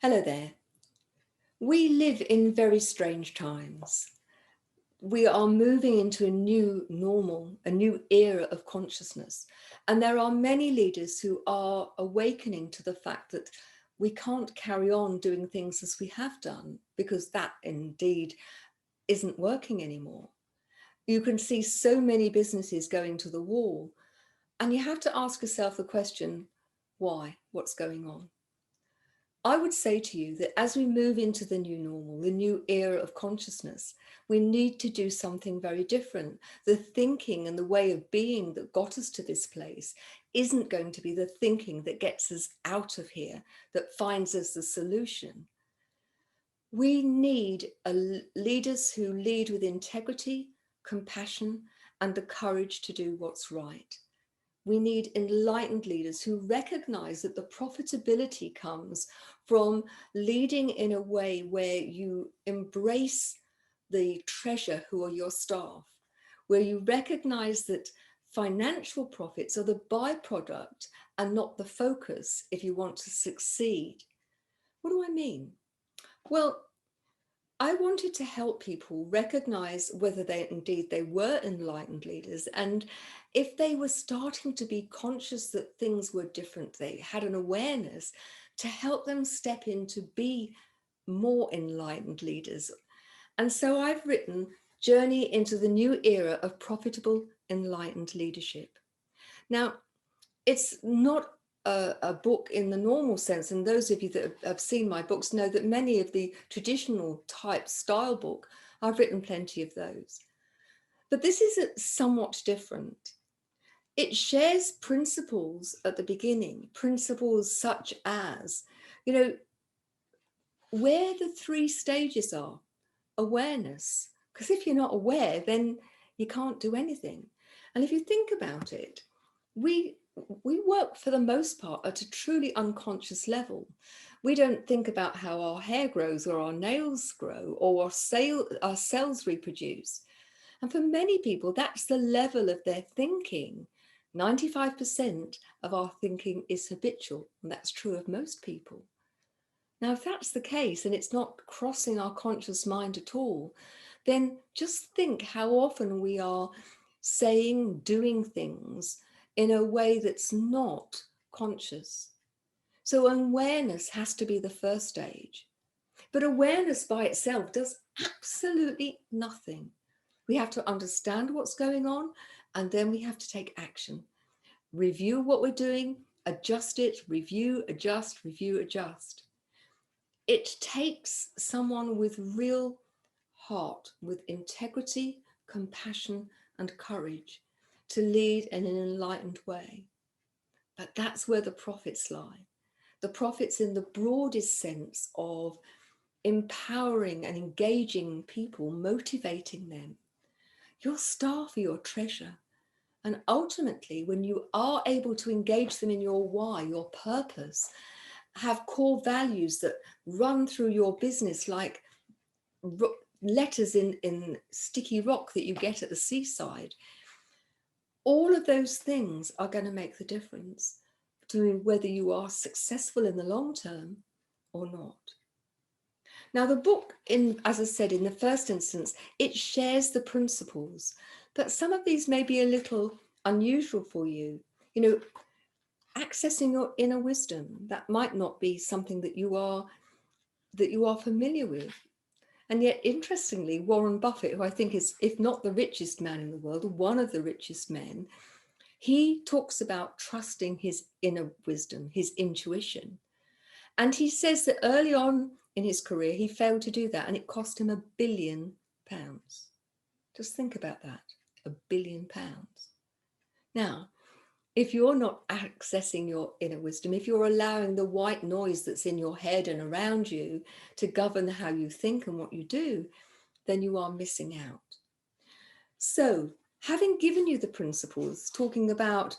Hello there. We live in very strange times. We are moving into a new normal, a new era of consciousness. And there are many leaders who are awakening to the fact that we can't carry on doing things as we have done, because that indeed isn't working anymore. You can see so many businesses going to the wall, and you have to ask yourself the question, why? What's going on? I would say to you that as we move into the new normal, the new era of consciousness, we need to do something very different. The thinking and the way of being that got us to this place isn't going to be the thinking that gets us out of here, that finds us the solution. We need leaders who lead with integrity, compassion, and the courage to do what's right. We need enlightened leaders who recognize that the profitability comes from leading in a way where you embrace the treasure who are your staff, where you recognize that financial profits are the byproduct and not the focus if you want to succeed. What do I mean? Well, I wanted to help people recognize whether they were enlightened leaders, and if they were starting to be conscious that things were different, they had an awareness to help them step in to be more enlightened leaders. And so I've written Journey into the New Era of Profitable Enlightened Leadership. Now, it's not a book in the normal sense, and those of you that have seen my books know that many of the traditional type style book, I've written plenty of those. But this is somewhat different. It shares principles at the beginning, principles such as, where the three stages are. Awareness, because if you're not aware, then you can't do anything. And if you think about it, we work for the most part at a truly unconscious level. We don't think about how our hair grows or our nails grow or our cells reproduce. And for many people, that's the level of their thinking. 95% of our thinking is habitual, and that's true of most people. Now, if that's the case and it's not crossing our conscious mind at all, then just think how often we are saying, doing things in a way that's not conscious. So awareness has to be the first stage. But awareness by itself does absolutely nothing. We have to understand what's going on, and then we have to take action. Review what we're doing, adjust it, review, adjust, review, adjust. It takes someone with real heart, with integrity, compassion, and courage to lead in an enlightened way. But that's where the profits lie. The profits in the broadest sense of empowering and engaging people, motivating them. Your staff are your treasure. And ultimately, when you are able to engage them in your why, your purpose, have core values that run through your business like letters in sticky rock that you get at the seaside, all of those things are going to make the difference to whether you are successful in the long term or not. Now, the book, as I said, in the first instance, it shares the principles, but some of these may be a little unusual for you. Accessing your inner wisdom, that might not be something that you are familiar with. And yet, interestingly, Warren Buffett, who I think is, if not the richest man in the world, one of the richest men, he talks about trusting his inner wisdom, his intuition. And he says that early on in his career, he failed to do that, and it cost him £1 billion. Just think about that, £1 billion. Now, if you're not accessing your inner wisdom, if you're allowing the white noise that's in your head and around you to govern how you think and what you do, then you are missing out. So, having given you the principles, talking about,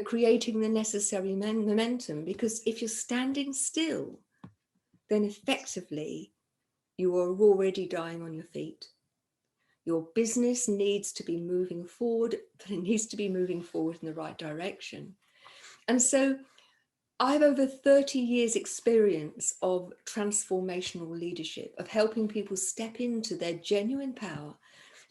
creating the necessary momentum, because if you're standing still, then effectively you are already dying on your feet. Your business needs to be moving forward, but it needs to be moving forward in the right direction. And so I have over 30 years experience of transformational leadership, of helping people step into their genuine power,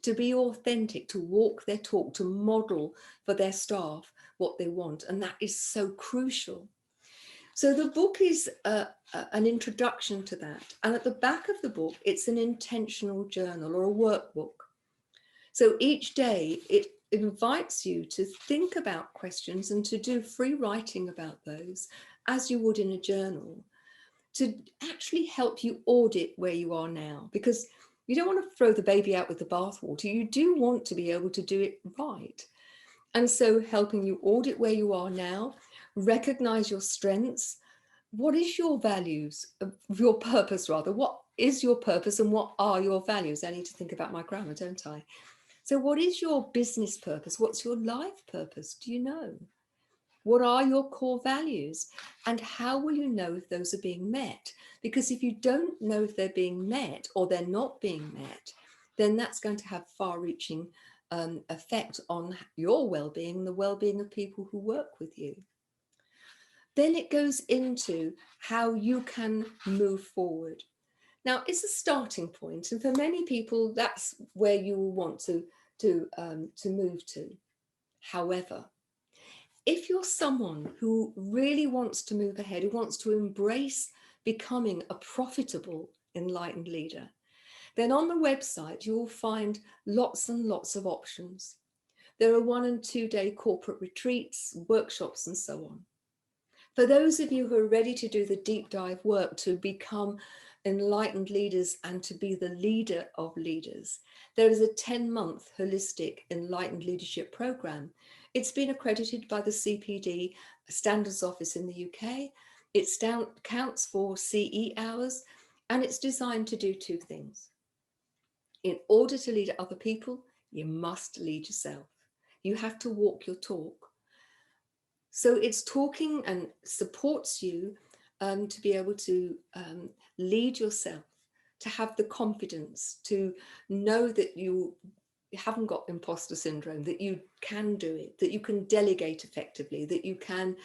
to be authentic, to walk their talk, to model for their staff what they want. And that is so crucial. So the book is an introduction to that. And at the back of the book, it's an intentional journal or a workbook. So each day it invites you to think about questions and to do free writing about those as you would in a journal, to actually help you audit where you are now, because you don't want to throw the baby out with the bathwater. You do want to be able to do it right. And so helping you audit where you are now, recognize your strengths. What is your values, your purpose rather? What is your purpose and what are your values? I need to think about my grammar, don't I? So what is your business purpose? What's your life purpose? Do you know? What are your core values? And how will you know if those are being met? Because if you don't know if they're being met or they're not being met, then that's going to have far-reaching effect on your well-being and the well-being of people who work with you. Then it goes into how you can move forward. Now, it's a starting point, and for many people, that's where you will want to move to. However, if you're someone who really wants to move ahead, who wants to embrace becoming a profitable, enlightened leader, then on the website, you will find lots and lots of options. There are 1 and 2 day corporate retreats, workshops, and so on. For those of you who are ready to do the deep dive work to become enlightened leaders and to be the leader of leaders, there is a 10-month holistic enlightened leadership program. It's been accredited by the CPD Standards Office in the UK. It counts for CE hours, and it's designed to do 2 things. In order to lead other people, you must lead yourself. You have to walk your talk. So it's talking and supports you to be able to lead yourself, to have the confidence, to know that you haven't got imposter syndrome, that you can do it, that you can delegate effectively, that you can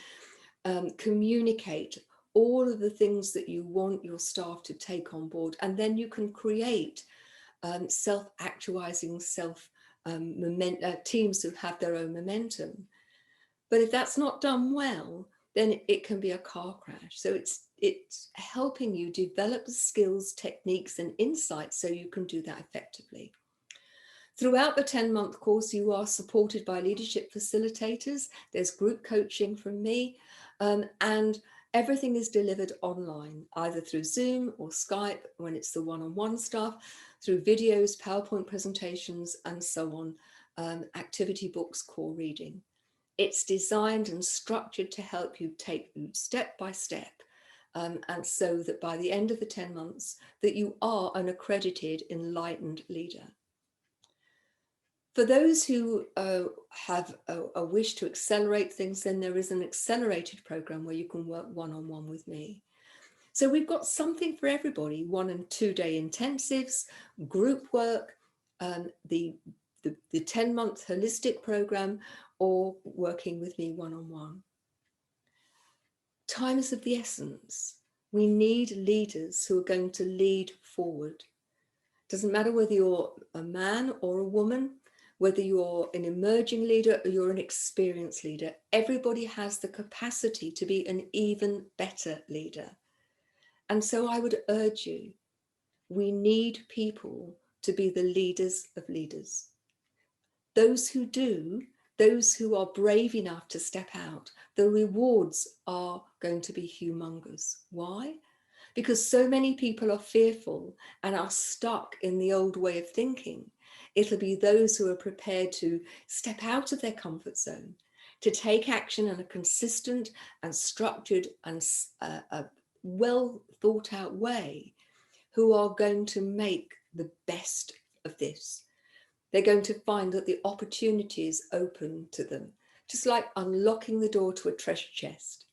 communicate all of the things that you want your staff to take on board. And then you can create self-actualizing teams who have their own momentum. But if that's not done well, then it can be a car crash. So it's helping you develop the skills, techniques, and insights so you can do that effectively. Throughout the 10-month course, you are supported by leadership facilitators. There's group coaching from me, and everything is delivered online, either through Zoom or Skype when it's the one-on-one stuff, through videos, PowerPoint presentations, and so on, activity books, core reading. It's designed and structured to help you take you step by step, and so that by the end of the 10 months, that you are an accredited, enlightened leader. For those who have a wish to accelerate things, then there is an accelerated program where you can work one-on-one with me. So we've got something for everybody: 1 and 2 day intensives, group work, the 10-month holistic program, or working with me one-on-one. Time is of the essence. We need leaders who are going to lead forward. Doesn't matter whether you're a man or a woman, whether you're an emerging leader or you're an experienced leader, everybody has the capacity to be an even better leader. And so I would urge you, we need people to be the leaders of leaders. Those who do, those who are brave enough to step out, the rewards are going to be humongous. Why? Because so many people are fearful and are stuck in the old way of thinking. It'll be those who are prepared to step out of their comfort zone, to take action in a consistent and structured and well thought out way, who are going to make the best of this. They're going to find that the opportunity is open to them, just like unlocking the door to a treasure chest.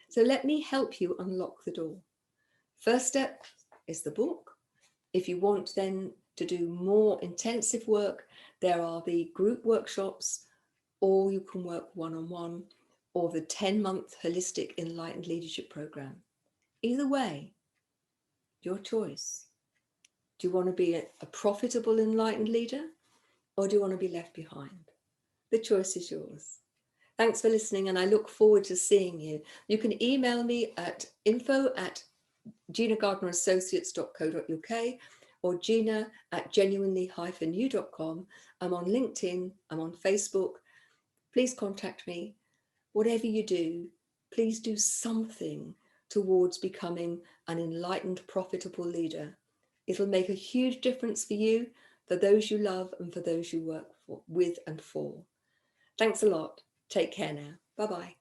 So let me help you unlock the door. First step is the book. If you want then to do more intensive work, there are the group workshops, or you can work one-on-one, or the 10-month holistic Enlightened leadership program. Either way, your choice. Do you want to be a profitable enlightened leader, or do you want to be left behind? The choice is yours. Thanks for listening, and I look forward to seeing you. You can email me at info@ginagardnerassociates.co.uk or gina@genuinely-you.com. I'm on LinkedIn, I'm on Facebook. Please contact me. Whatever you do, please do something towards becoming an enlightened, profitable leader. It'll make a huge difference for you, for those you love, and for those you work with and for. Thanks a lot. Take care now. Bye-bye.